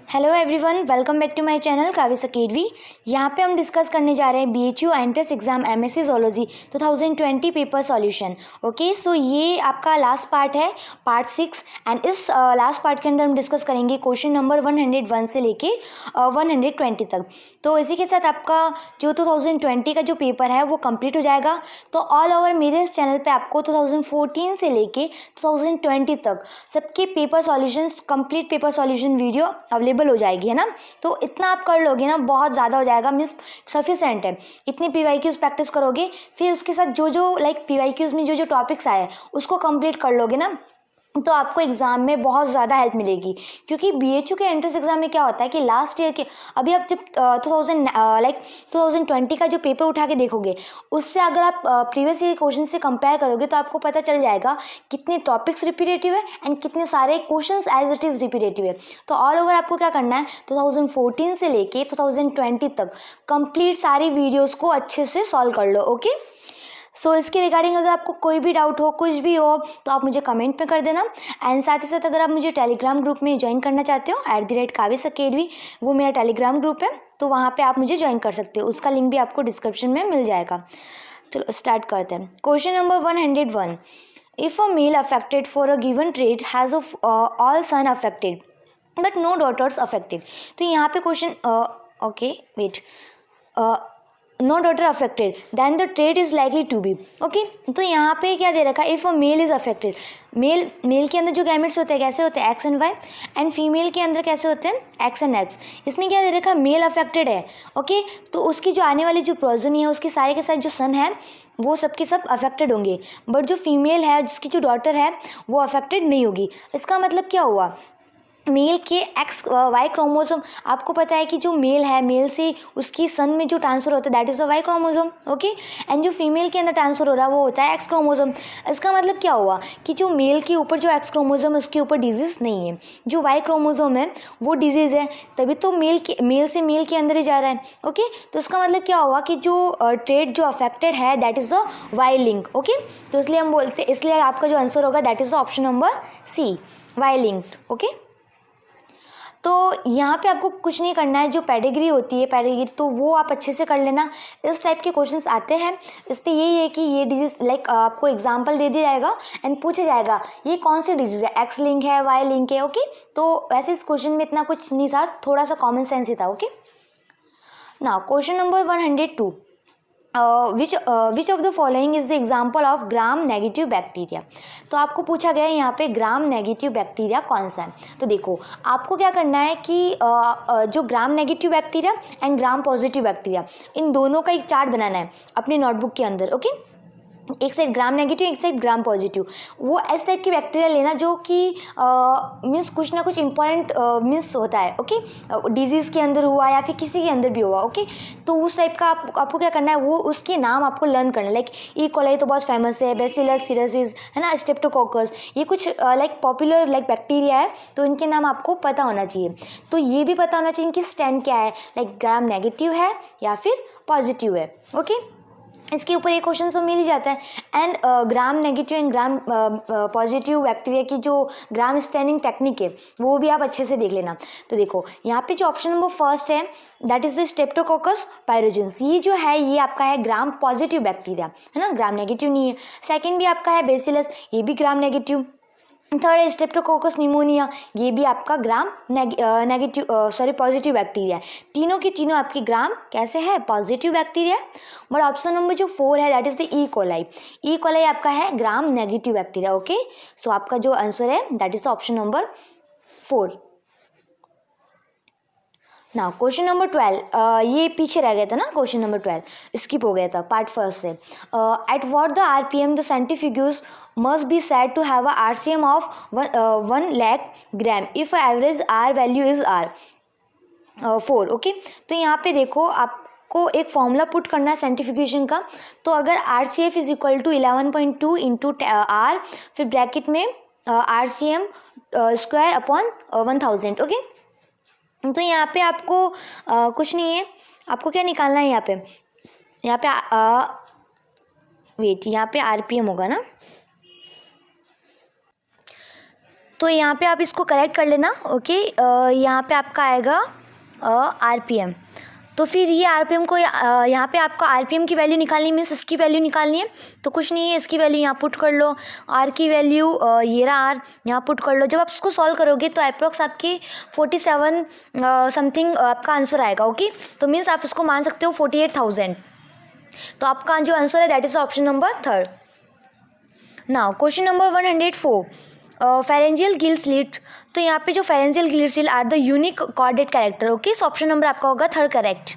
Hello everyone, welcome back to my channel Kavis academy. यहाँ पे हम डिस्कस करने जा रहे हैं BHU entrance exam MSc zoology 2020 paper solution. Okay, so ये आपका लास्ट पार्ट है, पार्ट 6। एंड इस लास्ट पार्ट के अंदर हम डिस्कस करेंगे क्वेश्चन नंबर 101 से लेके 120 तक। तो इसी के साथ आपका जो 2020 का जो पेपर है वो कंप्लीट हो जाएगा। तो ऑल ओवर मेरे इस चैनल पे आपको 2014 से लेके 2020 तक सबके paper solutions, complete paper solution video available हो जाएगी, है ना। तो इतना आप कर लोगे ना, बहुत ज़्यादा हो जाएगा, मीन्स सफिशेंट है। इतनी PYQs प्रैक्टिस करोगे, फिर उसके साथ जो जो PYQs में जो जो टॉपिक्स आए उसको कंप्लीट कर लोगे ना, तो आपको एग्ज़ाम में बहुत ज़्यादा हेल्प मिलेगी। क्योंकि BHU के एंट्रेंस एग्ज़ाम में क्या होता है कि लास्ट ईयर के अभी आप जब 2020 का जो पेपर उठा के देखोगे, उससे अगर आप प्रीवियस ईयर क्वेश्चन से कंपेयर करोगे तो आपको पता चल जाएगा कितने टॉपिक्स रिपीटेटिव है एंड कितने सारे questions as it is repetitive है। तो ऑल ओवर आपको क्या करना है, 2014 से लेके 2020 तक कंप्लीट सारी वीडियोज़ को अच्छे से सॉल्व कर लो। ओके, सो इसके रिगार्डिंग अगर आपको कोई भी डाउट हो, कुछ भी हो, तो आप मुझे कमेंट में कर देना। एंड साथ ही साथ अगर आप मुझे टेलीग्राम ग्रुप में ज्वाइन करना चाहते हो @काविस अकेडमी, वो मेरा टेलीग्राम ग्रुप है, तो वहाँ पे आप मुझे ज्वाइन कर सकते हो। उसका लिंक भी आपको डिस्क्रिप्शन में मिल जाएगा। चलो स्टार्ट करते हैं। Question number 101, if a male affected for a given trait has all son affected but no daughters affected. तो यहाँ पे question okay wait, no daughter affected then the trait is likely to be. Okay, तो यहाँ पे क्या दे रखा है, if a male is affected, male के अंदर जो गैमेट्स होते हैं कैसे होते हैं, X and Y, and female के अंदर कैसे होते हैं, X एंड X। इसमें क्या दे रखा है, मेल अफेक्टेड है। ओके, तो उसकी जो आने वाली जो प्रोजनी है, उसके सारे के साथ जो सन है वो सबके सब अफेक्टेड होंगे, बट जो फीमेल है, जिसकी जो डॉटर है, वो अफेक्टेड नहीं होगी। इसका मतलब क्या हुआ, मेल के XY क्रोमोसोम, आपको पता है कि जो मेल है, मेल से उसकी सन में जो ट्रांसफ़र होता है that is a Y chromosome. Okay, and जो फीमेल के अंदर ट्रांसफ़र हो रहा है वो होता है X क्रोमोसोम। इसका मतलब क्या हुआ कि जो मेल के ऊपर जो X क्रोमोसोम है उसके ऊपर डिजीज़ नहीं है, जो Y क्रोमोसोम है वो डिजीज़ है, तभी तो मेल से मेल के अंदर ही जा रहा है। ओके, तो इसका मतलब क्या हुआ कि जो ट्रेड जो अफेक्टेड है that is the Y link. Okay, तो इसलिए हम बोलते, इसलिए आपका जो आंसर होगा that is the option number C, Y linked. Okay, तो यहाँ पे आपको कुछ नहीं करना है, जो पेडिग्री होती है, पेडिग्री तो वो आप अच्छे से कर लेना। इस टाइप के क्वेश्चंस आते हैं, इस पर यही है कि ये डिजीज़ आपको एग्जांपल दे दिया जाएगा एंड पूछा जाएगा ये कौन सी डिजीज़ है, X लिंक है, Y लिंक है। ओके, तो वैसे इस क्वेश्चन में इतना कुछ नहीं था, थोड़ा सा कॉमन सेंस ही था। Okay, now question number 102, which of the following is the example of gram negative bacteria. तो आपको पूछा गया है यहाँ पे ग्राम नेगेटिव बैक्टीरिया कौन सा है। तो देखो, आपको क्या करना है कि जो gram negative bacteria and gram positive bacteria, इन दोनों का एक चार्ट बनाना है अपनी नोटबुक के अंदर। ओके, एक साइड ग्राम नेगेटिव, एक साइड ग्राम पॉजिटिव। वो इस टाइप की बैक्टीरिया लेना जो कि मीन्स कुछ ना कुछ इंपॉर्टेंट मीन्स होता है। ओके, डिजीज़ के अंदर हुआ या फिर किसी के अंदर भी हुआ। ओके, तो उस टाइप का आपको क्या करना है, वो उसके नाम आपको लर्न करना है। लाइक ई कोलाई तो बहुत फेमस है, बैसिलस सीरसिस है ना, स्ट्रेप्टोकोकस, ये कुछ पॉपुलर बैक्टीरिया है, तो इनके नाम आपको पता होना चाहिए। तो ये भी पता होना चाहिए इनकी स्टैंड क्या है, ग्राम नेगेटिव है या फिर पॉजिटिव है। ओके, इसके ऊपर एक क्वेश्चन तो मिल ही जाता है। And gram negative and gram positive bacteria की जो ग्राम स्टैंडिंग टेक्निक है वो भी आप अच्छे से देख लेना। तो देखो, यहाँ पे जो ऑप्शन नंबर फर्स्ट है that is the Streptococcus pyrogens, ये जो है ये आपका है ग्राम पॉजिटिव बैक्टीरिया, है ना, ग्राम नेगेटिव नहीं है। सेकेंड भी आपका है बेसिलस, ये भी ग्राम नेगेटिव। थर्ड है स्ट्रेप्टोकोकस निमोनिया, ये भी आपका ग्राम पॉजिटिव बैक्टीरिया है। तीनों की तीनों आपकी ग्राम कैसे है, positive bacteria. But option number जो 4 है that is the E coli, E coli आपका है ग्राम नेगेटिव बैक्टीरिया। ओके, सो आपका जो आंसर है दैट इज ऑप्शन नंबर 4। ना क्वेश्चन नंबर 12, ये पीछे रह गया था ना, क्वेश्चन नंबर 12 स्किप हो गया था पार्ट फर्स्ट से। At what the RPM the centrifuges must be said to have a RCM of 1 lakh gram if average R value is R 4। Okay, तो यहाँ पे देखो, आपको एक फॉर्मूला पुट करना है सेंट्रीफ्यूगेशन का। तो अगर RCF is equal to 11.2 into R, फिर ब्रैकेट में RCM स्क्वायर अपॉन 1000। ओके, तो यहाँ पे आपको कुछ नहीं है, आपको क्या निकालना है यहाँ पे वेट, यहाँ पे RPM होगा ना, तो यहाँ पे आप इसको करेक्ट कर लेना। ओके, यहाँ पे आपका आएगा RPM। तो फिर ये RPM को यहाँ पे आपका RPM की वैल्यू निकालनी मीन्स इसकी वैल्यू निकालनी है। तो कुछ नहीं है, इसकी वैल्यू यहाँ पुट कर लो, R की वैल्यू ये रहा R, यहाँ पुट कर लो। जब आप इसको सॉल्व करोगे तो अप्रॉक्स आपकी 47 समथिंग आपका आंसर आएगा। ओके, तो मीन्स आप इसको मान सकते हो 48,000। तो आपका जो आंसर है that is option number 3rd। Now question number 104, pharyngeal gill slit. तो यहाँ पे जो pharyngeal gill slit are the unique chordate character. Okay, so option number आपका होगा 3rd correct.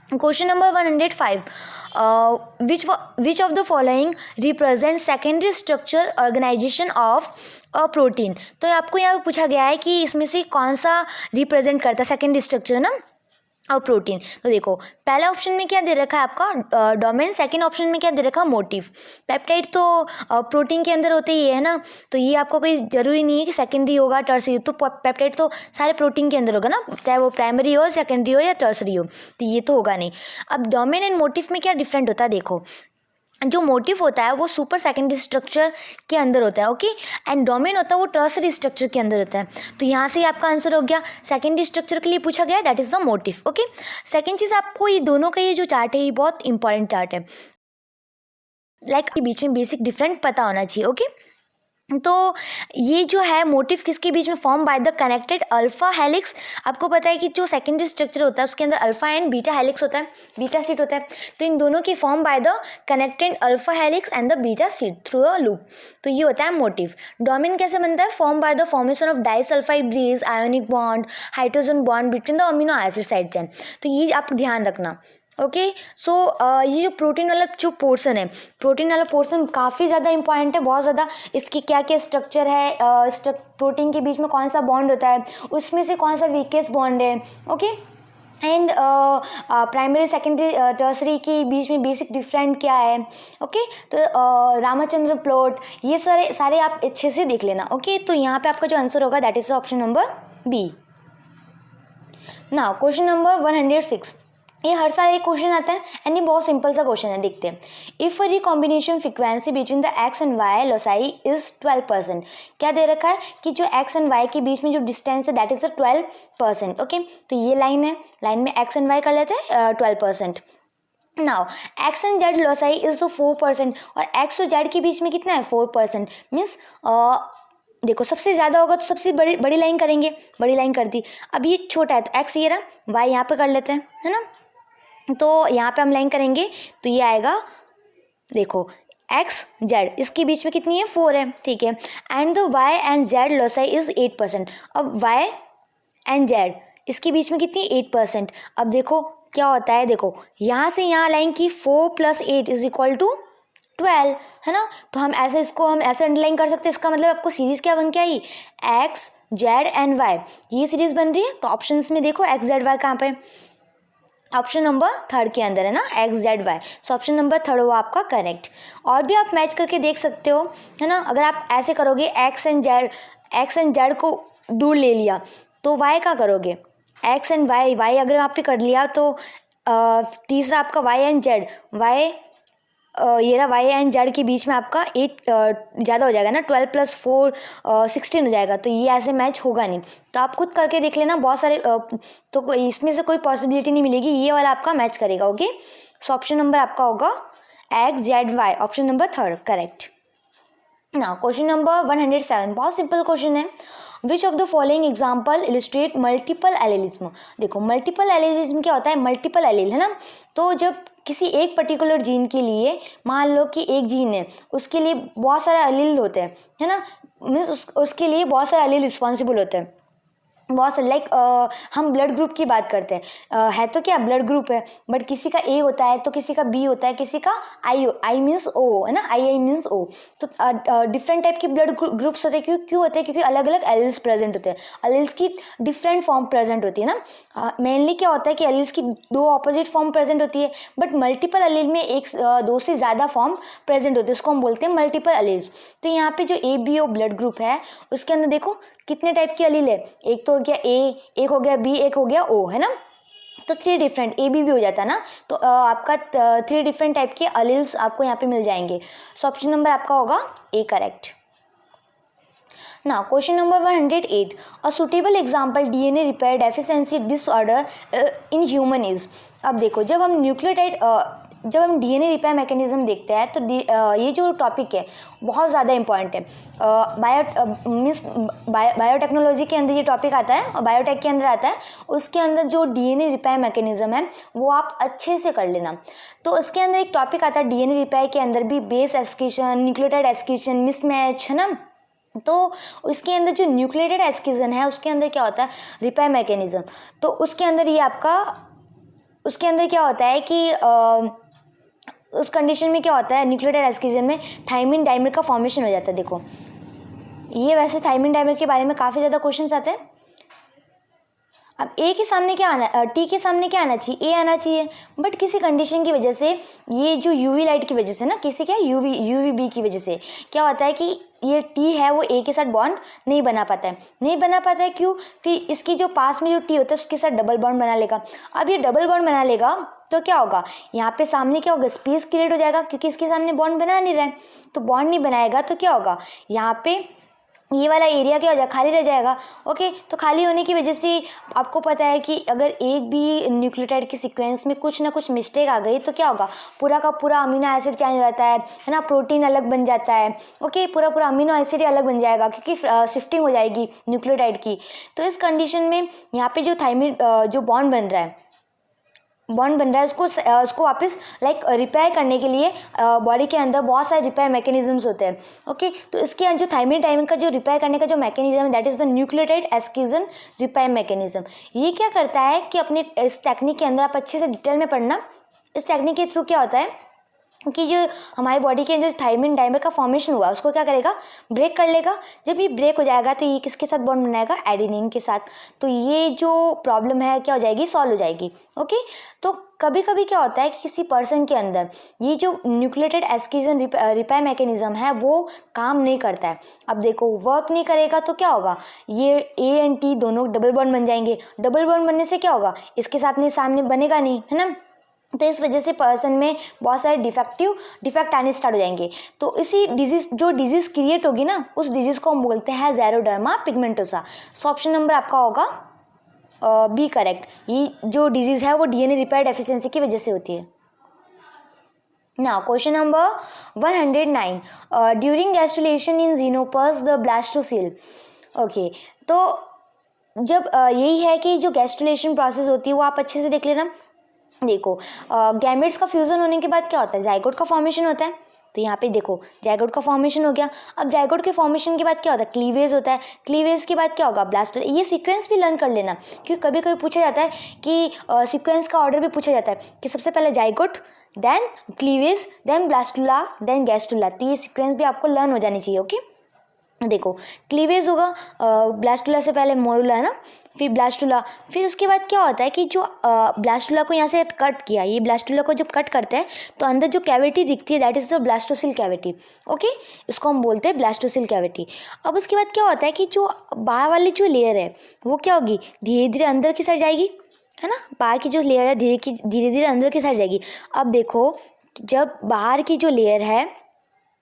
Question number 105, which of the following represent secondary structure organisation of a protein. तो आपको यहाँ पे पूछा गया है कि इसमें से कौन सा रिप्रेजेंट करता है सेकेंडरी स्ट्रक्चर, है ना, और प्रोटीन। तो देखो पहला ऑप्शन में क्या दे रखा है आपका डोमेन, सेकंड ऑप्शन में क्या दे रखा है मोटिव। पेप्टाइड तो प्रोटीन के अंदर होते ही है ना, तो ये आपको कोई ज़रूरी नहीं है कि सेकेंडरी होगा टर्सरी। तो पेप्टाइड तो सारे प्रोटीन के अंदर होगा ना, चाहे वो प्राइमरी हो, सेकेंडरी हो या टर्सरी हो, तो ये तो होगा नहीं। अब डोमेन एंड मोटिव में क्या डिफरेंट होता है, देखो जो मोटिव होता है वो सुपर सेकेंडरी स्ट्रक्चर के अंदर होता है। ओके, एंड डोमेन होता है वो टर्सरी स्ट्रक्चर के अंदर होता है। तो यहाँ से आपका आंसर हो गया, सेकेंडरी स्ट्रक्चर के लिए पूछा गया that is the motive. Okay, second चीज़, आपको ये दोनों का ये जो चार्ट है ये बहुत इंपॉर्टेंट चार्ट है, लाइक के बीच में बेसिक डिफरेंट पता होना चाहिए। ओके, तो ये जो है मोटिव किसके बीच में, form by the connected alpha helix. आपको पता है कि जो सेकेंडरी स्ट्रक्चर होता है उसके अंदर अल्फा एंड बीटा हेलिक्स होता है, बीटा सीट होता है। तो इन दोनों की form by the connected alpha helix and the beta sheet through a loop. तो ये होता है मोटिव। डोमेन कैसे बनता है, form by the formation of disulphide bridge, ionic bond, hydrogen bond between the amino acid side chain. तो ये आप ध्यान रखना। ओके, सो ये जो प्रोटीन वाला जो पोर्सन है, प्रोटीन वाला पोर्सन काफ़ी ज़्यादा इंपॉर्टेंट है, बहुत ज़्यादा। इसकी क्या क्या स्ट्रक्चर है, प्रोटीन के बीच में कौन सा बॉन्ड होता है, उसमें से कौन सा वीकेस्ट बॉन्ड है। Okay, and primary secondary tertiary के बीच में बेसिक डिफरेंट क्या है। ओके, तो रामचंद्र प्लॉट, ये सारे आप अच्छे से देख लेना। ओके, तो यहाँ पे आपका जो आंसर होगा that is option number B. Now question number 106, ये हर साल एक क्वेश्चन आता है एंड ये बहुत सिंपल सा क्वेश्चन है, देखते हैं। If recombination frequency between the X and Y loci is 12%। क्या दे रखा है कि जो एक्स एंड वाई के बीच में जो डिस्टेंस है दैट इज 12%। ओके, तो ये लाइन है, लाइन में एक्स एंड वाई कर लेते हैं 12%। Now x and Z loci is 4% और एक्स और जेड के बीच में कितना है 4%। मीन्स देखो सबसे ज़्यादा होगा तो सबसे बड़ी लाइन करेंगे, बड़ी लाइन कर दी। अब ये छोटा है तो एक्स ये रहा, वाई यहाँ पे कर लेते हैं, है ना। तो यहाँ पे हम लाइन करेंगे तो ये आएगा, देखो एक्स जेड इसके बीच में कितनी है 4 है, ठीक है। And the Y and Z loci is 8%। अब वाई एंड जेड इसके बीच में कितनी 8%। अब देखो क्या होता है, देखो यहाँ से यहाँ लाइन की 4 + 8 इज इक्वल टू 12, है ना। तो हम ऐसे इसको हम ऐसे अंडरलाइन कर सकते हैं। इसका मतलब आपको सीरीज क्या बन के आई, एक्स जेड एंड वाई, ये सीरीज बन रही है। तो ऑप्शंस में देखो एक्स जेड वाई कहाँ पे, ऑप्शन नंबर 3rd के अंदर है ना, X Z Y. So option number 3rd हुआ आपका करेक्ट। और भी आप मैच करके देख सकते हो, है ना। अगर आप ऐसे करोगे एक्स एंड जेड को दूर ले लिया तो वाई का करोगे, एक्स एंड वाई अगर आप पे कर लिया तो तीसरा आपका वाई एंड जेड, ये रहा वाई एंड जेड के बीच में आपका 8 ज़्यादा हो जाएगा ना, 12 + 4 16 हो जाएगा। तो ये ऐसे मैच होगा नहीं। तो आप खुद करके देख लेना, बहुत सारे तो इसमें से कोई पॉसिबिलिटी नहीं मिलेगी, ये वाला आपका मैच करेगा। ओके, सो ऑप्शन नंबर आपका होगा X Z Y, option number 3rd correct. ना क्वेश्चन नंबर 107, बहुत सिंपल क्वेश्चन है। Which of the following example illustrate multiple allelism. देखो मल्टीपल एलिलिज्म क्या होता है, मल्टीपल एलिल, है ना। तो जब किसी एक पर्टिकुलर जीन के लिए, मान लो कि एक जीन है उसके लिए बहुत सारे एलील होते हैं, है ना। मीन्स उसके लिए बहुत सारे एलील रिस्पॉन्सिबल होते हैं, बहुत सारे। लाइक हम ब्लड ग्रुप की बात करते हैं, है तो क्या ब्लड ग्रुप है, बट किसी का ए होता है तो किसी का बी होता है, किसी का आई मीन्स ओ, है ना, आई मीन्स ओ। तो डिफरेंट टाइप के ब्लड ग्रुप्स होते हैं। क्यों होते हैं, क्योंकि अलग अलग एलिल्स प्रेजेंट होते हैं, एलिल्स की डिफरेंट फॉर्म प्रेजेंट होती है ना। मेनली क्या होता है कि एलिल्स की 2 ऑपोजिट फॉर्म प्रेजेंट होती है, बट मल्टीपल एलिल में 2 से ज़्यादा फॉर्म प्रेजेंट होते हैं, उसको हम बोलते हैं मल्टीपल एलिल्स। तो यहाँ पे जो AB O ब्लड ग्रुप है उसके अंदर देखो कितने टाइप के एलील है, एक तो हो गया ए, एक हो गया बी, एक हो गया ओ, है ना। तो 3 डिफरेंट AB भी हो जाता है ना। तो आपका 3 डिफरेंट टाइप के एलील्स आपको यहाँ पे मिल जाएंगे। सो ऑप्शन नंबर आपका होगा A correct. Now, question number 108. A suitable example DNA repair deficiency disorder in human is. अब देखो, जब हम डीएनए रिपेयर मैकेनिज्म देखते हैं तो ये जो टॉपिक है बहुत ज़्यादा इंपॉर्टेंट है। बायोटेक्नोलॉजी के अंदर ये टॉपिक आता है और बायोटेक के अंदर आता है। उसके अंदर जो डीएनए रिपेयर मैकेनिज्म है वो आप अच्छे से कर लेना। तो उसके अंदर एक टॉपिक आता है डीएनए रिपेयर के अंदर भी, बेस एस्किशन, न्यूक्लियोटाइड एस्किशन, मिसमैच, है ना। तो उसके अंदर जो न्यूक्लियोटाइड एस्किशन है उसके अंदर क्या होता है, रिपेयर मैकेनिज्म। तो उसके अंदर क्या होता है कि उस कंडीशन में क्या होता है, न्यूक्लियोटाइड एस्किशन में थायमिन डाइमर का फॉर्मेशन हो जाता है। देखो, ये वैसे थायमिन डाइमर के बारे में काफ़ी ज़्यादा क्वेश्चंस आते हैं। अब टी के सामने क्या आना चाहिए, ए आना चाहिए, बट किसी कंडीशन की वजह से, ये जो यूवी लाइट की वजह से ना, यूवी की वजह से क्या होता है कि ये टी है वो ए के साथ बॉन्ड नहीं बना पाता है। क्यों? फिर इसकी जो पास में जो टी होता है उसके साथ डबल बॉन्ड बना लेगा। अब ये डबल बॉन्ड बना लेगा तो क्या होगा, यहाँ पे सामने क्या होगा, स्पेस क्रिएट हो जाएगा, क्योंकि इसके सामने बॉन्ड बना नहीं रहा है। तो बॉन्ड नहीं बनाएगा तो क्या होगा, यहाँ पे ये वाला एरिया क्या हो जाएगा, खाली रह जाएगा। ओके, तो खाली होने की वजह से आपको पता है कि अगर एक भी न्यूक्लियोटाइड के सीक्वेंस में कुछ ना कुछ मिस्टेक आ गई तो क्या होगा, पूरा का पूरा अमीनो एसिड चेंज हो जाता है ना, प्रोटीन अलग बन जाता है। ओके, पूरा अमीनो एसिड अलग बन जाएगा क्योंकि शिफ्टिंग हो जाएगी न्यूक्लियोटाइड की। तो इस कंडीशन में यहाँ पे जो थायमिन जो बॉन्ड बन रहा है उसको वापस रिपेयर करने के लिए बॉडी के अंदर बहुत सारे रिपेयर मैकेनिज्म्स होते हैं। ओके, तो इसके जो थायमिन डाइमर का जो रिपेयर करने का जो मैकेनिज्म है that is the nucleotide excision repair mechanism. ये क्या करता है कि अपने इस टेक्निक के अंदर आप अच्छे से डिटेल में पढ़ना। इस टेक्निक के थ्रू क्या होता है कि जो हमारे बॉडी के अंदर थायमिन डाइमर का फॉर्मेशन हुआ उसको क्या करेगा, ब्रेक कर लेगा। जब ये ब्रेक हो जाएगा तो ये किसके साथ बॉन्ड बनाएगा, एडेनिन के साथ। तो ये जो प्रॉब्लम है क्या हो जाएगी, सॉल्व हो जाएगी। ओके, तो कभी कभी क्या होता है कि किसी पर्सन के अंदर ये जो न्यूक्लियोटाइड एस्किशन रिपेयर मैकेनिज्म है वो काम नहीं करता है। अब देखो, वर्क नहीं करेगा तो क्या होगा, ये ए एंड टी दोनों डबल बॉन्ड बन जाएंगे। डबल बॉन्ड बनने से क्या होगा, इसके सामने बनेगा नहीं, है ना। तो इस वजह से पर्सन में बहुत सारे डिफेक्ट आने स्टार्ट हो जाएंगे। तो इसी डिजीज़ क्रिएट होगी ना, उस डिजीज़ को हम बोलते हैं ज़ेरोडर्मा पिगमेंटोसा। सो ऑप्शन नंबर आपका होगा बी करेक्ट। ये जो डिजीज़ है वो डीएनए रिपेयर डेफिशिएंसी की वजह से होती है। Now question number 109, during gastrulation in xenopus the blastocoel. Okay, तो जब यही है कि जो गैस्ट्रुलेशन प्रोसेस होती है वो आप अच्छे से देख लेना। देखो, गैमेट्स का फ्यूज़न होने के बाद क्या होता है, जाइगोट का फॉर्मेशन होता है। तो यहाँ पे देखो, जाइगोट का फॉर्मेशन हो गया। अब जाइगोट के फॉर्मेशन के बाद क्या होता है, क्लीवेज होता है। क्लीवेज के बाद क्या होगा, ब्लास्टो। ये सीक्वेंस भी लर्न कर लेना, क्योंकि कभी कभी पूछा जाता है कि सीक्वेंस का ऑर्डर भी पूछा जाता है कि सबसे पहले zygote, then cleavage, then blastula, then gastrula. तो ये सीक्वेंस भी आपको लर्न हो जानी चाहिए। ओके, देखो, क्लीवेज होगा ब्लास्टुला से पहले मोरुला, है ना, फिर ब्लास्टुला। फिर उसके बाद क्या होता है कि जो ब्लास्टुला को यहाँ से कट किया, ये ब्लास्टुला को जब कट करते हैं तो अंदर जो कैविटी दिखती है that is the blastocoel cavity. Okay, इसको हम बोलते हैं ब्लास्टोसिल कैविटी। अब उसके बाद क्या होता है कि जो बाहर वाली जो लेयर है वो क्या होगी, धीरे धीरे अंदर की साइड जाएगी, है ना। बाहर की जो लेयर है धीरे धीरे अंदर की साइड जाएगी। अब देखो, जब बाहर की जो लेयर है,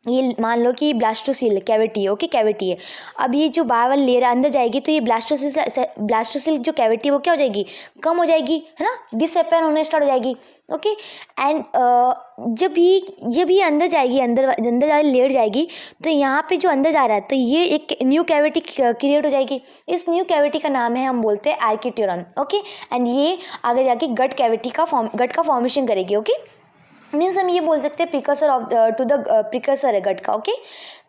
ये मान लो कि ब्लास्टोसिल कैविटी है। ओके, कैविटी है। अब ये जो बाहर वाली लेयर अंदर जाएगी तो ये ब्लास्टोसिल जो कैविटी वो क्या हो जाएगी, कम हो जाएगी, है ना, डिसअपेयर होने स्टार्ट हो जाएगी। ओके, एंड जब ये अंदर जाएगी, अंदर वाली लेयर जाएगी तो यहाँ पे जो अंदर जा रहा है तो ये एक न्यू कैविटी क्रिएट हो जाएगी। इस न्यू कैविटी का नाम है, हम बोलते हैं आर्किट्यूरम। ओके, एंड ये आगे जाके गट का फॉर्मेशन करेगी। ओके, मीन्स हम ये बोल सकते हैं प्रिकर्सर है गट का। ओके,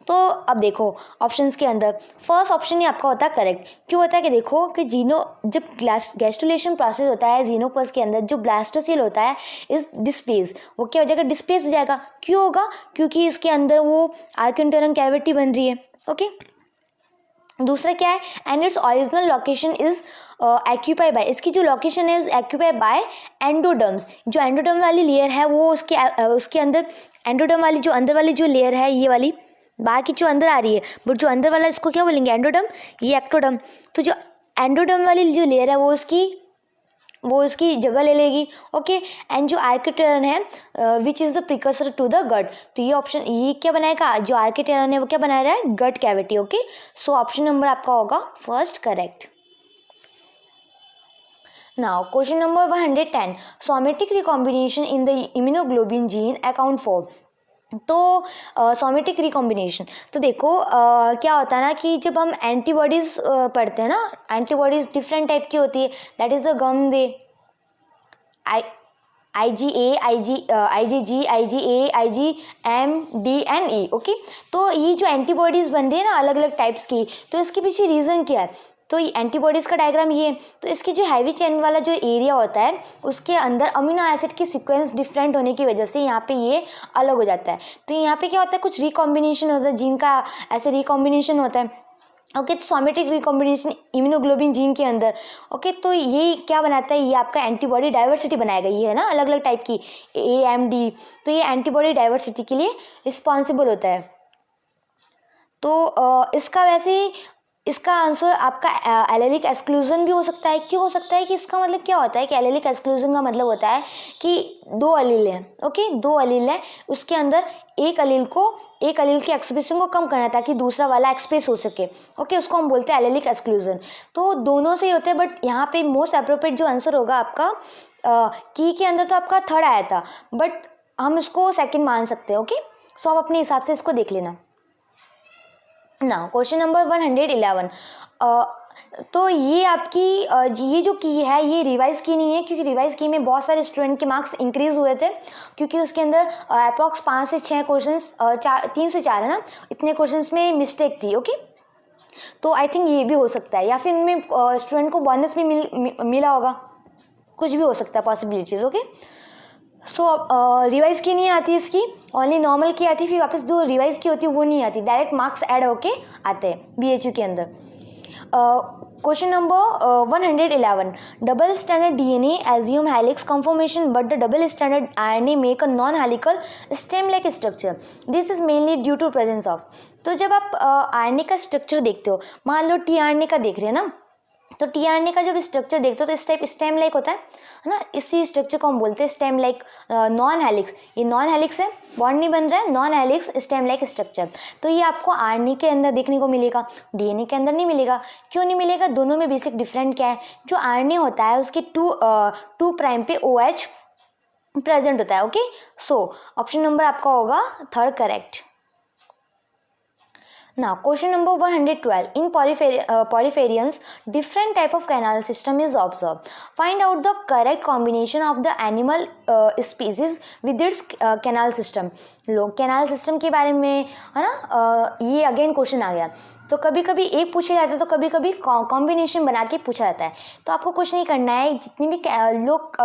तो अब देखो ऑप्शंस के अंदर फर्स्ट ऑप्शन ही आपका होता है करेक्ट। क्यों होता है कि देखो कि जब गैस्ट्रुलेशन प्रोसेस होता है xenopus के अंदर, जो ब्लास्टोसिल होता है इस डिस्प्लेस, वो क्या हो जाएगा, डिस्प्लेस हो जाएगा। क्यों होगा, क्योंकि इसके अंदर वो आर्किट्यूरम कैविटी बन रही है। ओके, दूसरा क्या है, and its original location is occupy by, इसकी जो लोकेशन है एक्यूपाई बाय एंडोडर्म्स। जो एंडोडर्म वाली लेयर है वो उसके अंदर एंडोडर्म वाली जो अंदर वाली जो लेयर है, ये वाली बाहर की जो अंदर आ रही है, बट जो अंदर वाला इसको क्या बोलेंगे, एंडोडर्म, ये एक्टोडर्म। तो जो एंडोडर्म वाली जो लेयर है वो उसकी वो इसकी जगह ले लेगी। ओके, एंड जो आर्किटेरन है which is the precursor to the gut, तो ये ऑप्शन, ये क्या बनाएगा, जो आर्किटेरन है वो क्या बना रहा है, gut cavity. Okay, so option number आपका होगा first correct. Now question number 110, somatic recombination in the immunoglobulin gene account for. तो सोमेटिक रिकॉम्बिनेशन, तो देखो क्या होता है ना कि जब हम एंटीबॉडीज़ पढ़ते हैं ना, एंटीबॉडीज़ डिफरेंट टाइप की होती है, दैट इज़ द गम दे I IgA, IgG, IgA, IgM, D and E। Okay, तो ये जो एंटीबॉडीज़ बन रही है ना अलग अलग टाइप्स की, तो इसके पीछे रीज़न क्या है, तो ये एंटीबॉडीज़ का डायग्राम ये है। तो इसकी जो हैवी चेन वाला जो एरिया होता है उसके अंदर अमीनो एसिड की सीक्वेंस डिफरेंट होने की वजह से यहाँ पे ये अलग हो जाता है। तो यहाँ पे क्या होता है, कुछ रिकॉम्बिनेशन होता है, जीन का ऐसे रिकॉम्बिनेशन होता है। ओके, तो सोमेटिक रिकॉम्बिनेशन इम्यूनोग्लोबिन जीन के अंदर। ओके, तो ये क्या बनाता है, ये आपका एंटीबॉडी डाइवर्सिटी बनाएगा, ये है ना अलग अलग टाइप की AMD, तो ये एंटीबॉडी डाइवर्सिटी के लिए रिस्पॉन्सिबल होता है। तो इसका वैसे इसका आंसर आपका एलेलिक एक्सक्लूजन भी हो सकता है। क्यों हो सकता है कि इसका मतलब क्या होता है कि एलेलिक एक्सक्लूजन का मतलब होता है कि दो अलील हैं। ओके, दो अलील हैं, उसके अंदर एक अलील के एक्सप्रेशन को कम करना है ताकि दूसरा वाला एक्सप्रेस हो सके। ओके, उसको हम बोलते हैं एलेलिक एक्सक्लूजन। तो दोनों से ही होते हैं, बट यहाँ पे मोस्ट अप्रोप्रिएट जो आंसर होगा आपका की के अंदर तो आपका थर्ड आया था, बट हम इसको सेकेंड मान सकते हैं। ओके, सो आप अपने हिसाब से इसको देख लेना। ना क्वेश्चन नंबर 111, तो ये आपकी ये जो की है ये रिवाइज की नहीं है, क्योंकि रिवाइज की में बहुत सारे स्टूडेंट के मार्क्स इंक्रीज हुए थे, क्योंकि उसके अंदर अप्रॉक्स 5 से 6 क्वेश्चंस 3 से 4 है ना, इतने क्वेश्चंस में मिस्टेक थी। ओके, तो आई थिंक ये भी हो सकता है, या फिर इनमें स्टूडेंट को बोनस भी मिला होगा, कुछ भी हो सकता है पॉसिबिलिटीज़। ओके, सो रिवाइज की नहीं आती इसकी, ओनली नॉर्मल की आती, फिर वापस जो रिवाइज की होती है वो नहीं आती, डायरेक्ट मार्क्स ऐड होके आते हैं BHU के अंदर। Question number 111, double standard DNA assume helix conformation but the double standard RNA make a non-helical stem-like structure. This is mainly due to presence of। तो जब आप RNA का स्ट्रक्चर देखते हो, मान लो tRNA का देख रहे हैं ना, तो tRNA का जब स्ट्रक्चर देखते हो तो इस टाइप स्टेम लाइक होता है ना, इसी स्ट्रक्चर को हम बोलते हैं स्टेम लाइक नॉन हेलिक्स। ये नॉन हेलिक्स है, बॉन्ड नहीं बन रहा है, non helix stem like structure. तो ये आपको RNA के अंदर देखने को मिलेगा, DNA के अंदर नहीं मिलेगा। क्यों नहीं मिलेगा, दोनों में बेसिक डिफरेंट क्या है, जो RNA होता है उसके 2 प्राइम पे OH प्रेजेंट होता है। ओके, सो ऑप्शन नंबर आपका होगा third correct. Now, question number 112. In poriferians, different type of canal system is observed. Find out the correct combination of the animal species with its canal system. लोग canal system के बारे में है ना, ये again question आ गया। तो कभी कभी एक पूछा जाता है, तो कभी कभी कॉम्बिनेशन बना के पूछा जाता है। तो आपको कुछ नहीं करना है, जितनी भी लोग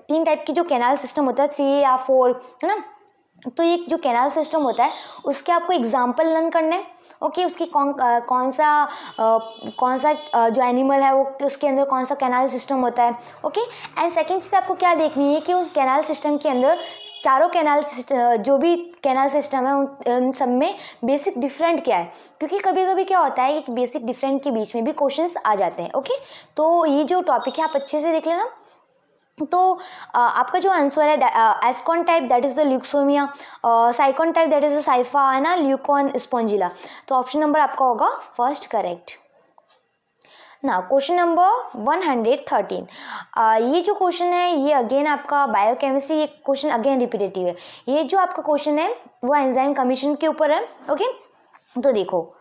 3 टाइप की जो कैनाल सिस्टम होता है, 3 या 4 है ना, तो ये जो कैनाल सिस्टम होता है उसके आपको एग्जाम्पल लर्न करना है। ओके, उसकी कौन सा जो एनिमल है वो उसके अंदर कौन सा कैनाल सिस्टम होता है। ओके, एंड सेकंड चीज़ आपको क्या देखनी है कि उस कैनाल सिस्टम के अंदर चारों जो भी कैनाल सिस्टम है उन सब में बेसिक डिफरेंट क्या है, क्योंकि कभी कभी क्या होता है कि बेसिक डिफरेंट के बीच में भी क्वेश्चंस आ जाते हैं। ओके, तो ये जो टॉपिक है आप अच्छे से देख लेना। तो आपका जो आंसर है ascon type that is the leucosolenia, sycon type that is the scypha है ना, ल्यूकॉन स्पॉन्जिला। तो ऑप्शन नंबर आपका होगा फर्स्ट करेक्ट। ना क्वेश्चन नंबर 113, ये जो क्वेश्चन है ये अगेन आपका बायोकेमिस्ट्री, ये क्वेश्चन अगेन रिपीटेटिव है। ये जो आपका क्वेश्चन है वो एंजाइम कमीशन के ऊपर है। ओके, तो देखो,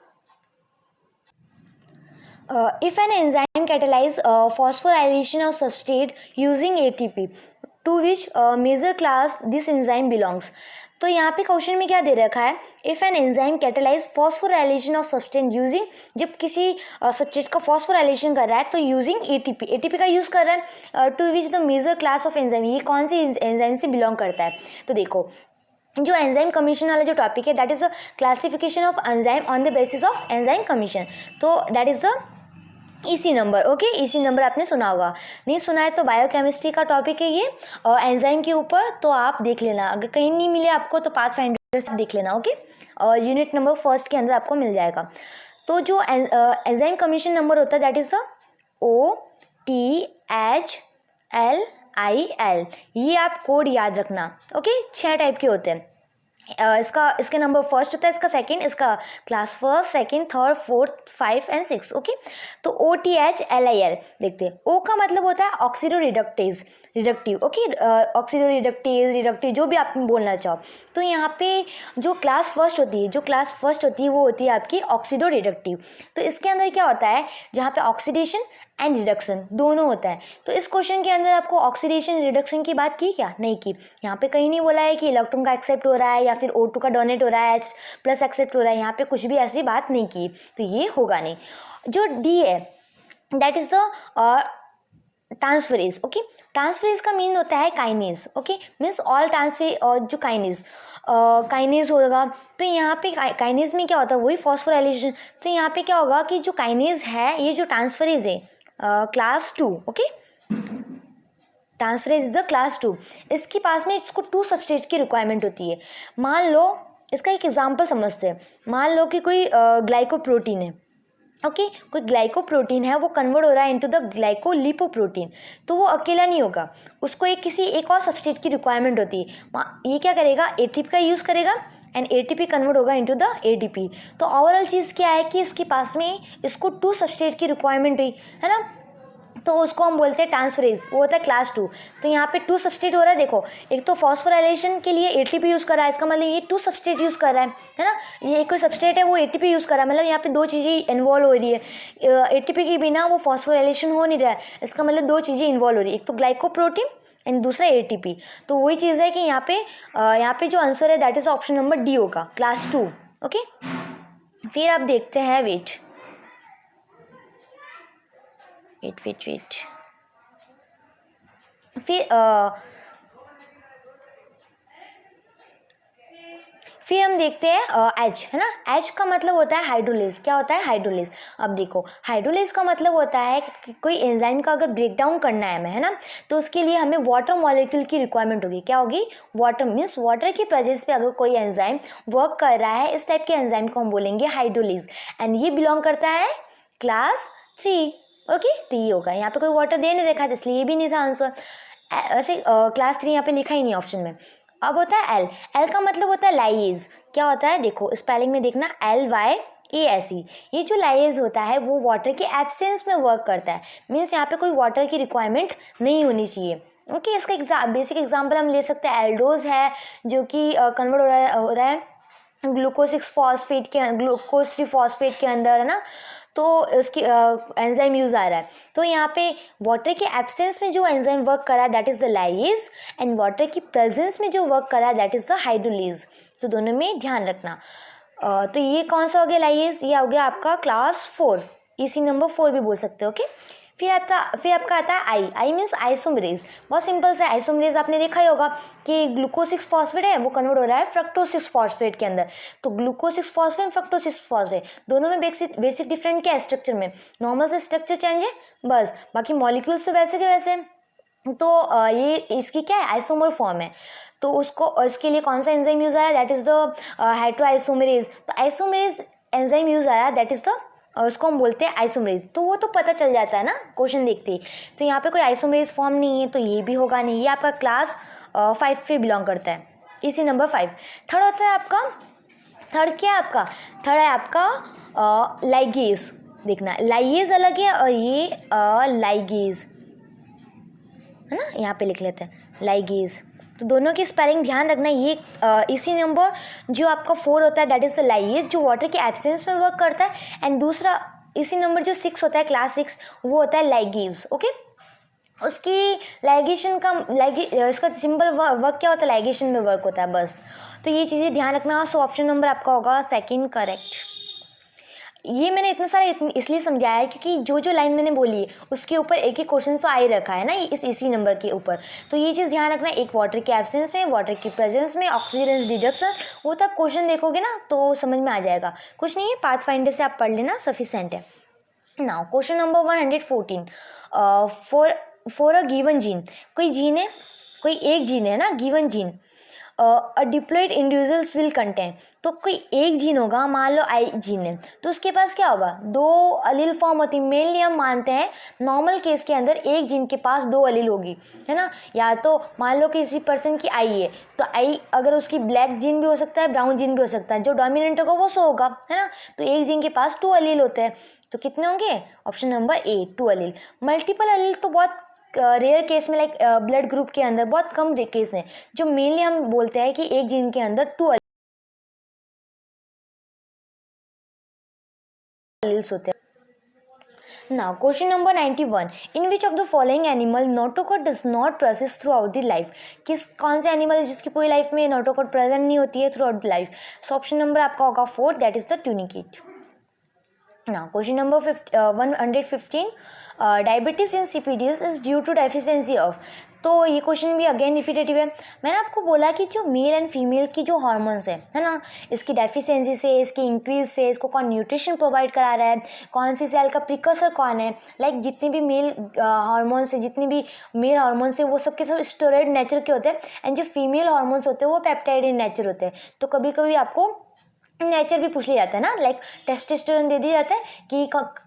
if an enzyme catalyze phosphorylation of substrate using ATP, to which major class this enzyme belongs। तो यहाँ पे क्वेश्चन में क्या दे रखा है, if an enzyme catalyse phosphorylation of substance using, जब किसी सब्सटेंस का फॉस्फोराइलेशन कर रहा है तो यूजिंग ATP का यूज़ कर रहा है, to which the major class of enzyme, ये कौन सी एंजाइम से बिलोंग करता है। तो देखो, जो एंजाइम कमीशन वाला जो टॉपिक है that is the classification of enzyme on the basis of enzyme commission. तो दैट इज़ द इसी नंबर। ओके, इसी नंबर आपने सुना होगा, नहीं सुना है तो बायोकेमिस्ट्री का टॉपिक है ये एंजाइम के ऊपर, तो आप देख लेना। अगर कहीं नहीं मिले आपको तो पाथ फाइंडर से देख लेना। ओके, और यूनिट नंबर 1 के अंदर आपको मिल जाएगा। तो जो एंजाइम कमीशन नंबर होता है that is the OTH LIL, ये आप कोड याद रखना। ओके, 6 टाइप के होते हैं। इसके नंबर फर्स्ट होता है, इसका सेकंड, इसका class first, second, third, fourth, 5 and 6। Okay, तो OTHLIL देखते हैं। ओ का मतलब होता है oxido reductive. Okay, oxido reductive जो भी आप बोलना चाहो। तो यहाँ पे जो क्लास फर्स्ट होती है वो होती है आपकी ऑक्सीडो रिडक्टिव। तो इसके अंदर क्या होता है, जहाँ पे ऑक्सीडेशन एंड रिडक्शन दोनों होता है। तो इस क्वेश्चन के अंदर आपको ऑक्सीडेशन रिडक्शन की बात की क्या, नहीं की। यहाँ पे कहीं नहीं बोला है कि इलेक्ट्रॉन का एक्सेप्ट हो रहा है या फिर O2 का डोनेट हो रहा है, H+ एक्सेप्ट हो रहा है, यहाँ पे कुछ भी ऐसी बात नहीं की, तो ये होगा नहीं। जो D है that is the transferase. Okay, transferase का मीन होता है kinase. Okay, means all transfer और जो काइनेज होगा। तो यहाँ पे काइनेज में क्या होता है, वही फॉस्फोराइलेशन। तो यहाँ पे क्या होगा कि जो काइनेज है, ये जो ट्रांसफरेज है class 2। Okay, transferase is the class 2। इसके पास में इसको 2 सबस्ट्रेट की रिक्वायरमेंट होती है। मान लो, इसका एक एग्जांपल समझते हैं। मान लो कि कोई ग्लाइकोप्रोटीन है। ओके, कोई ग्लाइकोप्रोटीन है, वो कन्वर्ट हो रहा है इनटू द ग्लाइकोलिपोप्रोटीन। तो वो अकेला नहीं होगा, उसको एक और सबस्ट्रेट की रिक्वायरमेंट होती है। ये क्या करेगा, ATP का यूज़ करेगा एंड ATP कन्वर्ट होगा इनटू द ADP। तो ओवरऑल चीज़ क्या है कि इसके पास में इसको 2 सबस्ट्रेट की रिक्वायरमेंट हुई है ना, तो उसको हम बोलते हैं ट्रांसफरेज, वो होता है क्लास 2। तो यहाँ पे 2 सबस्ट्रेट हो रहा है। देखो, एक तो फॉस्फोराइलेशन के लिए ATP यूज़ कर रहा है, इसका मतलब ये 2 सबस्ट्रेट यूज़ कर रहा है ना। ये कोई सबस्ट्रेट है, वो ATP यूज़ कर रहा है, मतलब यहाँ पे 2 चीज़ें इन्वॉल्व हो रही है। ATP के बिना वो फॉस्फोराइलेशन हो नहीं रहा है, इसका मतलब 2 चीज़ें इन्वॉल्व हो रही है, एक तो ग्लाइकोप्रोटीन एंड दूसरा ATP। तो वही चीज़ है कि यहाँ पे जो आंसर है that is option number D होगा, क्लास 2। ओके, फिर आप देखते हैं, वेट फिर हम देखते हैं H, है ना। H का मतलब होता है हाइड्रोलेज। क्या होता है, हाइड्रोलेज। अब देखो, हाइड्रोलेज का मतलब होता है कि कोई एंजाइम का अगर ब्रेक डाउन करना है हमें, है ना, तो उसके लिए हमें वाटर मॉलिक्यूल की रिक्वायरमेंट होगी। क्या होगी, वाटर। मीन्स वाटर की प्रेजेंस पे अगर कोई एंजाइम वर्क कर रहा है, इस टाइप के एंजाइम को हम बोलेंगे हाइड्रोलेज। एंड ये बिलोंग करता है क्लास 3। ओके, तो ये होगा। यहाँ पे कोई वाटर दे नहीं रखा है, इसलिए ये भी नहीं था आंसर। ऐसे क्लास 3 यहाँ पे लिखा ही नहीं ऑप्शन में। अब होता है L का मतलब होता है लाइएज। क्या होता है, देखो स्पेलिंग में देखना, LYASE। ये जो लाइएज होता है वो वाटर के एब्सेंस में वर्क करता है। मीन्स यहाँ पे कोई वाटर की रिक्वायरमेंट नहीं होनी चाहिए। ओके, इसका बेसिक एग्जांपल हम ले सकते हैं, एल्डोज है जो कि कन्वर्ट हो रहा है ग्लूकोज 3 फॉस्फेट के अंदर, है ना। तो इसकी एंजाइम यूज़ आ रहा है। तो यहाँ पे वाटर के एब्सेंस में जो एंजाइम वर्क कर रहा है that is the lyase, and water की प्रेजेंस में जो वर्क कर रहा है दैट इज़ द हाइड्रोलेज। तो दोनों में ध्यान रखना। तो ये कौन सा हो गया, लाइएज, ये हो गया आपका क्लास 4, EC नंबर 4 भी बोल सकते हो। ओके, फिर आपका आता है आई मीन्स आइसोमरेज। बहुत सिंपल सा आइसोमरेज आपने देखा ही होगा कि ग्लूकोज 6 फॉस्फेट है, वो कन्वर्ट हो रहा है फ्रक्टोज 6 फॉस्फेट के अंदर। तो ग्लूकोज 6 फॉस्फेट, फ्रक्टोज 6 फॉस्फेट, दोनों में बेसिक डिफरेंट क्या है, स्ट्रक्चर में नॉर्मल से स्ट्रक्चर चेंज है बस, बाकी मॉलिक्यूल्स तो वैसे के वैसे। तो ये इसकी क्या है, आइसोमर फॉर्म है। तो उसको इसके लिए कौन सा एंजाइम यूज आया, दैट इज द हेटेरोआइसोमेरेज। तो आइसोमेरेज एंजाइम यूज आया, दैट इज द उसको हम बोलते हैं आइसोमरेज। तो वो तो पता चल जाता है ना क्वेश्चन देखते ही। तो यहाँ पे कोई आइसोमरेज फॉर्म नहीं है, तो ये भी होगा नहीं। ये आपका क्लास 5 पे बिलोंग करता है, इसी नंबर 5। थर्ड होता है आपका, थर्ड क्या है आपका, थर्ड है आपका लाइगेज। देखना, लाइगेज अलग है और ये लाइगेज, है ना, यहाँ पे लिख लेते हैं लाइगेज। तो दोनों की स्पेलिंग ध्यान रखना। ये इसी नंबर जो आपका 4 होता है दैट इज द लाइएज, जो वाटर के एब्सेंस में वर्क करता है। एंड दूसरा इसी नंबर जो 6 होता है, क्लास 6, वो होता है लाइगेज। ओके, उसकी लाइगेशन का इसका सिंपल वर्क क्या होता है, लाइगेशन में वर्क होता है बस। तो ये चीज़ें ध्यान रखना। सो ऑप्शन नंबर आपका होगा सेकंड करेक्ट। ये मैंने इतना सारा इसलिए समझाया है क्योंकि जो जो लाइन मैंने बोली है उसके ऊपर एक एक क्वेश्चन तो आ ही रखा है ना इसी नंबर के ऊपर। तो ये चीज़ ध्यान रखना, एक वाटर के एब्सेंस में, वाटर की प्रेजेंस में, ऑक्सीजन रिडक्शन, वो तब क्वेश्चन देखोगे ना तो समझ में आ जाएगा। कुछ नहीं है, पाथफाइंडर से आप पढ़ लेना, सफिशेंट है। Now question number 114, for a given gene. कोई जीन है, कोई एक जीन है ना, given gene, a diploid individuals will contain, तो कोई एक जीन होगा, मान लो आई जीन है, तो उसके पास क्या होगा, दो अलील फॉर्म होती है। मेनली हम मानते हैं नॉर्मल केस के अंदर एक जीन के पास दो अलील होगी, है ना। या तो मान लो किसी पर्सन की आई है, तो आई अगर उसकी ब्लैक जीन भी हो सकता है, ब्राउन जीन भी हो सकता है, जो डोमिनेंट होगा वो 100 होगा, है ना। तो एक जीन के पास 2 अलील होते हैं, तो कितने होंगे, option number A 2 Aleel. Multiple अलील तो बहुत रेयर केस में, लाइक ब्लड ग्रुप के अंदर बहुत कम केस में, जो मेनली हम बोलते हैं कि एक जीन के अंदर 2 अलील्स होते हैं। Now, question number 91. In which of the following animal notochord does not persist throughout the life? कौन से एनिमल जिसकी पूरी लाइफ में नोटोकॉड प्रेजेंट नहीं होती है through out the life? So option number आपका होगा 4, that is the tunicate. Now, question number 115. Diabetes insipidus is due to deficiency of, तो ये क्वेश्चन भी अगेन रिपीटेटिव है। मैंने आपको बोला कि जो मेल एंड फीमेल की जो हार्मोन्स है ना, इसकी डेफिशिएंसी से, इसकी इंक्रीज से, इसको कौन न्यूट्रिशन प्रोवाइड करा रहा है, कौन सी सेल का प्रिकर्सर कौन है, लाइक जितने भी मेल हार्मोन्स है, जितने भी मेल हार्मोन्स है वो सब के सब स्टेरॉइड नेचर के होते हैं, एंड जो फीमेल हार्मोन्स होते हैं वो पेप्टाइड इन नेचर होते हैं। तो कभी कभी आपको नेचर भी पूछ लिया जाता है ना, लाइक टेस्टोस्टेरोन दे दिया जाता है कि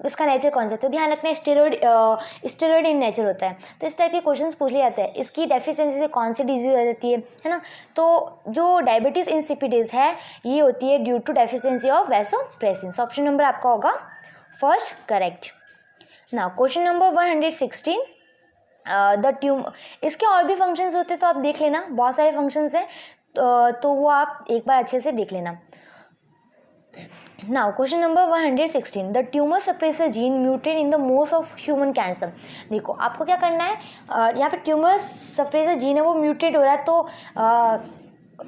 इसका नेचर कौन सा है, तो ध्यान रखना स्टेरॉइड इन नेचर होता है। तो इस टाइप के क्वेश्चंस पूछ लिए जाते हैं। इसकी डेफिशिएंसी से कौन सी डिजीज हो जाती है ना। तो जो डायबिटीज इंसिपिडिस है ये होती है due to deficiency of vasopressin. Option number आपका होगा first correct. Now question number 116। The tumour, इसके और भी फंक्शंस होते हैं तो आप देख लेना, बहुत सारे फंक्शंस हैं, तो वो आप एक बार अच्छे से देख लेना। Now, question number 116. The tumor suppressor gene mutate in the most of human cancer. देखो आपको क्या करना है, यहाँ पे ट्यूमर सप्रेसर जीन है वो म्यूटेट हो रहा है, तो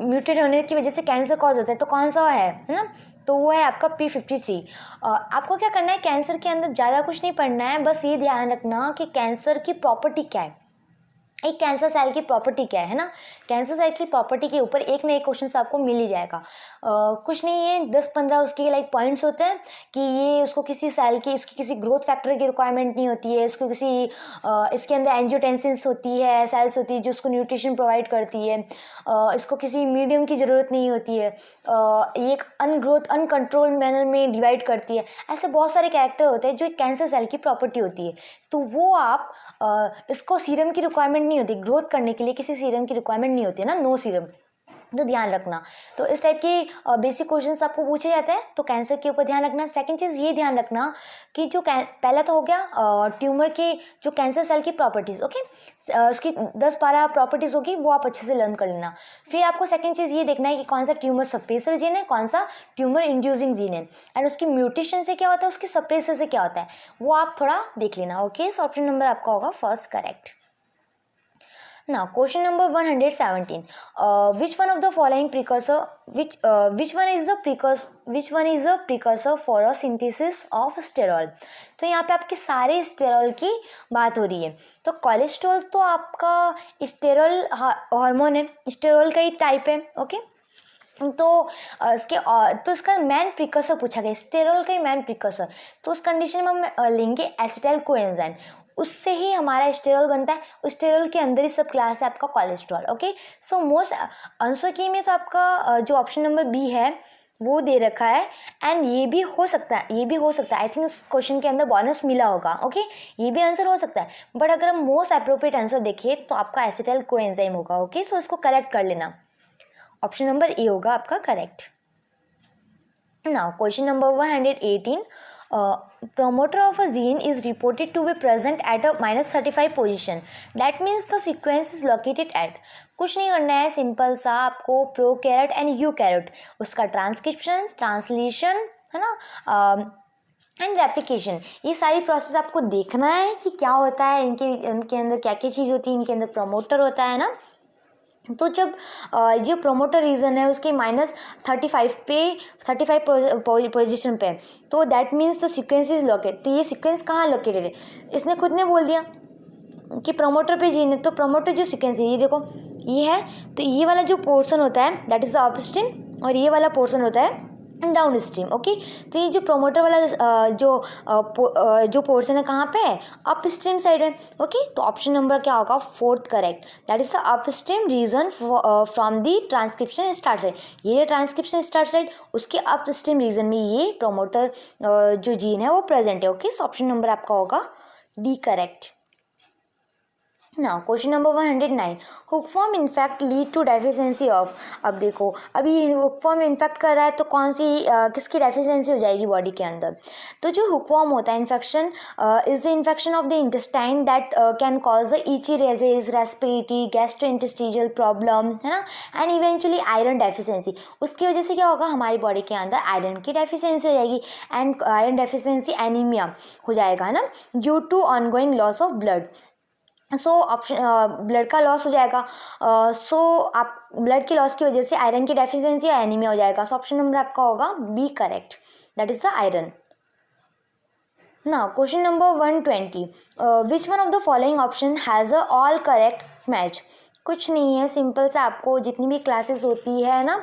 म्यूटेट होने की वजह से कैंसर कॉज होता है, तो कौन सा है ना, तो वो है आपका P53। आपको क्या करना है, कैंसर के अंदर ज़्यादा कुछ नहीं पढ़ना है, बस ये ध्यान रखना कि कैंसर की प्रॉपर्टी क्या है, एक कैंसर सेल की प्रॉपर्टी क्या है ना। कैंसर सेल की प्रॉपर्टी के ऊपर एक ना एक क्वेश्चन आपको मिल ही जाएगा। कुछ नहीं है, 10-15 उसके लाइक पॉइंट्स होते हैं कि ये उसको किसी सेल की, इसकी किसी ग्रोथ फैक्टर की रिक्वायरमेंट नहीं होती है, इसको किसी इसके अंदर एंजियोटेंसिन्स होती है, सेल्स होती है जो उसको न्यूट्रिशन प्रोवाइड करती है, इसको किसी मीडियम की ज़रूरत नहीं होती है, ये एक अनग्रोथ अनकंट्रोल मैनर में डिवाइड करती है। ऐसे बहुत सारे कैरेक्टर होते हैं जो एक कैंसर सेल की प्रॉपर्टी होती है, तो वो आप इसको सीरम की रिक्वायरमेंट नहीं होती, ग्रोथ करने के लिए किसी सीरम की रिक्वायरमेंट नहीं होती है ना, नो सीरम, तो ध्यान रखना। तो इस टाइप के बेसिक क्वेश्चंस आपको पूछे जाते हैं, तो कैंसर के ऊपर ध्यान रखना। सेकंड चीज़ ये ध्यान रखना कि जो पहला तो हो गया ट्यूमर के जो कैंसर सेल की प्रॉपर्टीज़, ओके, उसकी 10-12 प्रॉपर्टीज़ होगी, वो आप अच्छे से लर्न कर लेना। फिर आपको सेकंड चीज़ ये देखना है कि कौन सा ट्यूमर सप्रेसर जीन है, कौन सा ट्यूमर इंड्यूसिंग जीन है, एंड उसकी म्यूटेशन से क्या होता है, उसकी सप्रेसर से क्या होता है, वो आप थोड़ा देख लेना। ओके, सो ऑप्शन नंबर आपका होगा first correct. Now, question number 117. Which one of the following precursor? Which one is the precursor for a synthesis of sterol? तो यहाँ पे आपके सारे स्टेरॉल की बात हो रही है। तो कोलेस्ट्रॉल तो आपका स्टेरॉल हार्मोन है, स्टेरॉल का ही टाइप है, ओके। तो इसका मैन प्रिकर्सर पूछा गया, स्टेरॉल का ही मैन प्रिकर्सर, तो उस कंडीशन में हम लेंगे एसिटाइल कोएंजाइम, उससे ही हमारा स्टेरॉल बनता है। उस स्टेरॉल के अंदर ही सब क्लास है आपका cholesterol, okay. So most answer की में तो आपका जो ऑप्शन नंबर बी है वो दे रखा है, एंड ये भी हो सकता है, आई थिंक इस क्वेश्चन के अंदर बोनस मिला होगा, ओके, ये भी आंसर हो सकता है, बट अगर हम मोस्ट अप्रोप्रिएट आंसर देखें तो आपका एसिटाइल कोएंजाइम होगा, ओके। सो इसको करेक्ट कर लेना, ऑप्शन नंबर ए होगा आपका correct. Now question number 118. Promoter of a gene is reported to be present at a -35 position. That means the sequence is located at, कुछ नहीं करना है, सिंपल सा आपको प्रोकैरियोट एंड यूकैरियोट, उसका ट्रांसक्रिप्शन, ट्रांसलेशन, है ना, एंड रेप्लिकेशन, ये सारी प्रोसेस आपको देखना है कि क्या होता है, इनके अंदर क्या क्या चीज़ होती है, इनके अंदर प्रमोटर होता है ना। तो जब ये प्रोमोटर रीजन है उसके -35 पोजीशन पे, तो that means the sequence is locate, तो ये सीक्वेंस कहाँ लोकेटेड है, इसने खुद ने बोल दिया कि प्रोमोटर पे जीन है, तो प्रोमोटर जो सीक्वेंस है ये देखो ये है, तो ये वाला जो पोर्शन होता है दैट इज द अपस्ट्रीम, और ये वाला पोर्शन होता है डाउन स्ट्रीम। ओके, तो ये जो प्रोमोटर वाला जो पोर्शन है कहाँ पे है, अप स्ट्रीम साइड है। ओके, तो ऑप्शन नंबर क्या होगा, fourth correct, that is the upstream region from the transcription start side. ये ट्रांसक्रिप्शन स्टार्ट साइड, उसके अप स्ट्रीम रीजन में ये प्रोमोटर जो जीन है वो प्रेजेंट है। ओके, सो ऑप्शन नंबर आपका होगा डी करेक्ट। ना question number 109, hookworm infect lead to deficiency of. अब देखो, अभी हुक फॉर्म इन्फेक्ट कर रहा है तो कौन सी किसकी डेफिशिएंसी हो जाएगी बॉडी के अंदर। तो जो हुक फॉर्म होता है infection is the infection of the intestine that can cause the ईची रेजेस, रेस्पिरेटरी, गैस्ट्रोइंटेस्टिशियल प्रॉब्लम, है ना, एंड इवेंचुअली आयरन डेफिशिएंसी। उसकी वजह से क्या होगा, हमारी बॉडी के अंदर आयरन की डेफिशिएंसी हो जाएगी एंड आयरन डेफिशिएंसी एनीमिया हो जाएगा, है ना, due to ongoing loss of blood. So option blood का लॉस हो जाएगा। सो आप ब्लड की लॉस की वजह से आयरन की डेफिशिएंसी या एनीमिया हो जाएगा। सो ऑप्शन नंबर आपका होगा B correct, that is the iron. Now question number 120, which one of the following option has a all correct match. कुछ नहीं है, सिंपल से आपको जितनी भी क्लासेस होती है ना,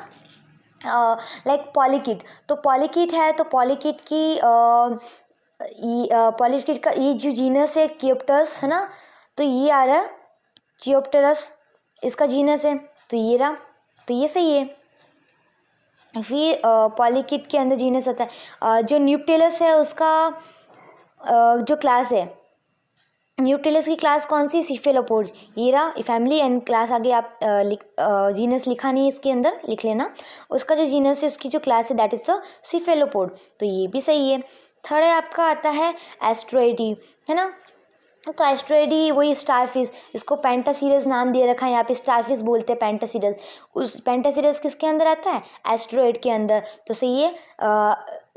लाइक पॉलीकिट, तो पॉलीकिट है तो पॉलीकिट की पॉलीकिट का ये जो जीनस है क्योप्टस, है ना, तो ये आ रहा है चियोप्टेरस, इसका जीनस है, तो ये रहा, तो ये सही है। फिर पॉलीकिट के अंदर जीनस आता है, जो न्यूप्टेलस है उसका जो क्लास है, न्यूप्टेलस की क्लास कौन सी, सिफेलोपोड्स, ये रहा फैमिली एंड क्लास। आगे आप जीनस लिखा नहीं है इसके अंदर, लिख लेना। उसका जो जीनस है उसकी जो क्लास है दैट इज द सिफेलोपोड, तो ये भी सही है। थर्ड है आपका आता है एस्ट्रोइडी, है ना, तो एस्ट्रोइडी वही स्टारफिश, इसको पेंटासीरस नाम दिए रखा है, यहाँ पे स्टारफिश बोलते हैं पेंटासीरस। उस पेंटासीरस किसके अंदर आता है, एस्ट्रोइड के अंदर, तो सही है।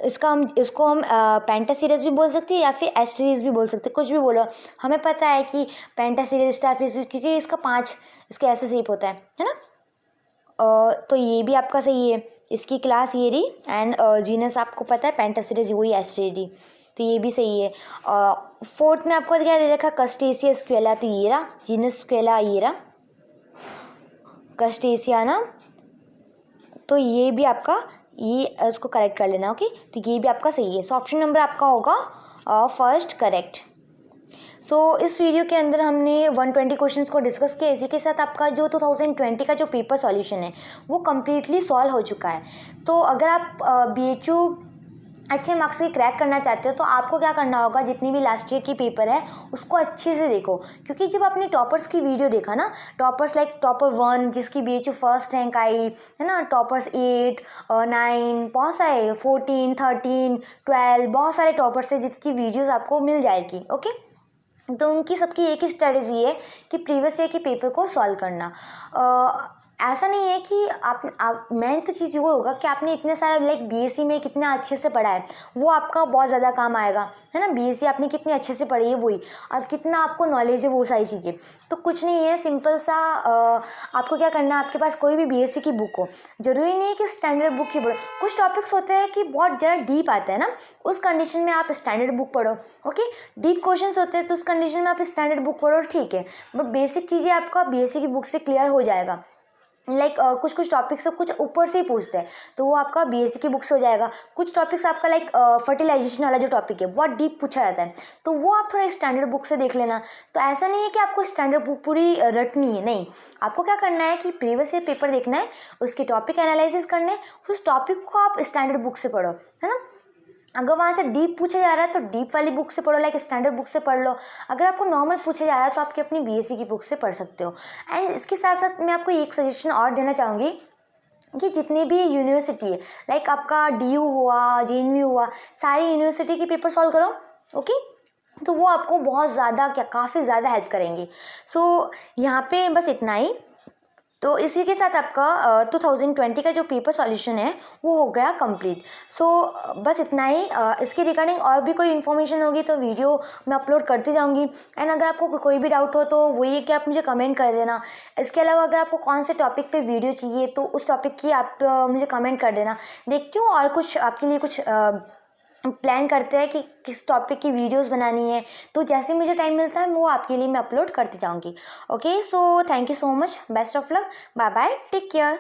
इसको हम पेंटासीरस भी बोल सकते हैं या फिर एस्ट्रीज भी बोल सकते हैं, कुछ भी बोलो, हमें पता है कि पेंटासीरस स्टारफिश, क्योंकि इसका 5 इसके ऐसे शेप होता है ना। तो ये भी आपका सही है, इसकी क्लास ये रही एंड जीनस आपको पता है पेंटासीरस, वही एस्ट्रेडी, तो ये भी सही है। फोर्थ में आपको क्या दे रखा, कस्टेसिया स्क्वेला, तो ये रहा जीनस स्क्वेला, ये रहा कस्टेसिया ना, तो ये भी आपका, ये इसको करेक्ट कर लेना। ओके, तो ये भी आपका सही है। सो ऑप्शन नंबर आपका होगा फर्स्ट करेक्ट। सो इस वीडियो के अंदर हमने 120 क्वेश्चंस को डिस्कस किया। इसी के साथ आपका जो 2020 का जो पेपर सॉल्यूशन है वो कम्प्लीटली सॉल्व हो चुका है। तो अगर आप BHU अच्छे मार्क्स से क्रैक करना चाहते हो तो आपको क्या करना होगा, जितनी भी लास्ट ईयर की पेपर है उसको अच्छे से देखो, क्योंकि जब आपने टॉपर्स की वीडियो देखा ना, टॉपर्स लाइक टॉपर 1 जिसकी BHU फर्स्ट रैंक आई, है ना, टॉपर्स 8 9, बहुत सारे 14 13 12, बहुत सारे टॉपर्स है जिसकी वीडियोस आपको मिल जाएगी। ओके, तो उनकी सबकी एक ही स्ट्रेटजी है कि प्रीवियस ईयर के पेपर को सॉल्व करना। ऐसा नहीं है कि आप मेन तो चीज़ वो होगा कि आपने इतने सारे लाइक BSc में कितना अच्छे से पढ़ा है, वो आपका बहुत ज़्यादा काम आएगा, है ना। BSc आपने कितने अच्छे से पढ़ी है वही, और कितना आपको नॉलेज है वो सारी चीज़ें, तो कुछ नहीं है, सिंपल सा आपको क्या करना है, आपके पास कोई भी BSc की बुक हो, ज़रूरी नहीं है कि स्टैंडर्ड बुक ही पढ़ो। कुछ टॉपिक्स होते हैं कि बहुत ज़्यादा डीप आता है ना, उस कंडीशन में आप स्टैंडर्ड बुक पढ़ो। ओके, डीप क्वेश्चंस होते हैं तो उस कंडीशन में आप स्टैंडर्ड बुक पढ़ो, ठीक है, बट बेसिक चीज़ें आपका BSc की बुक से क्लियर हो जाएगा। लाइक कुछ टॉपिक्स कुछ ऊपर से ही पूछते हैं तो वो आपका BSc की बुक से हो जाएगा। कुछ टॉपिक्स आपका लाइक फर्टिलाइजेशन वाला जो टॉपिक है बहुत डीप पूछा जाता है, तो वो आप थोड़ा स्टैंडर्ड बुक से देख लेना। तो ऐसा नहीं है कि आपको स्टैंडर्ड बुक पूरी रटनी है, नहीं, आपको क्या करना है कि प्रीवियस ईयर पेपर देखना है, उसके टॉपिक एनालिसिस करना है, उस टॉपिक को आप स्टैंडर्ड बुक से पढ़ो, है ना। अगर वहाँ से डीप पूछा जा रहा है तो डीप वाली बुक से पढ़ो, लाइक स्टैंडर्ड बुक से पढ़ लो। अगर आपको नॉर्मल पूछा जा रहा है तो आपकी अपनी BSc की बुक से पढ़ सकते हो। एंड इसके साथ साथ मैं आपको एक सजेशन और देना चाहूँगी कि जितनी भी यूनिवर्सिटी है, लाइक आपका DU हुआ, JNU हुआ, सारी यूनिवर्सिटी के पेपर सॉल्व करो। ओके, तो वो आपको बहुत ज़्यादा काफ़ी ज़्यादा हेल्प करेंगे। सो यहाँ पे बस इतना ही। तो इसी के साथ आपका 2020 का जो पेपर सॉल्यूशन है वो हो गया कंप्लीट। सो बस इतना ही। इसके रिगार्डिंग और भी कोई इन्फॉर्मेशन होगी तो वीडियो मैं अपलोड करती जाऊंगी। एंड अगर आपको कोई भी डाउट हो तो वही है कि आप मुझे कमेंट कर देना। इसके अलावा अगर आपको कौन से टॉपिक पे वीडियो चाहिए तो उस टॉपिक की आप मुझे कमेंट कर देना, देखती हूँ और कुछ आपके लिए कुछ प्लान करते हैं कि किस टॉपिक की वीडियोस बनानी है, तो जैसे मुझे टाइम मिलता है वो आपके लिए मैं अपलोड करती जाऊंगी। Okay, so thank you so much, best of luck, bye bye, take care.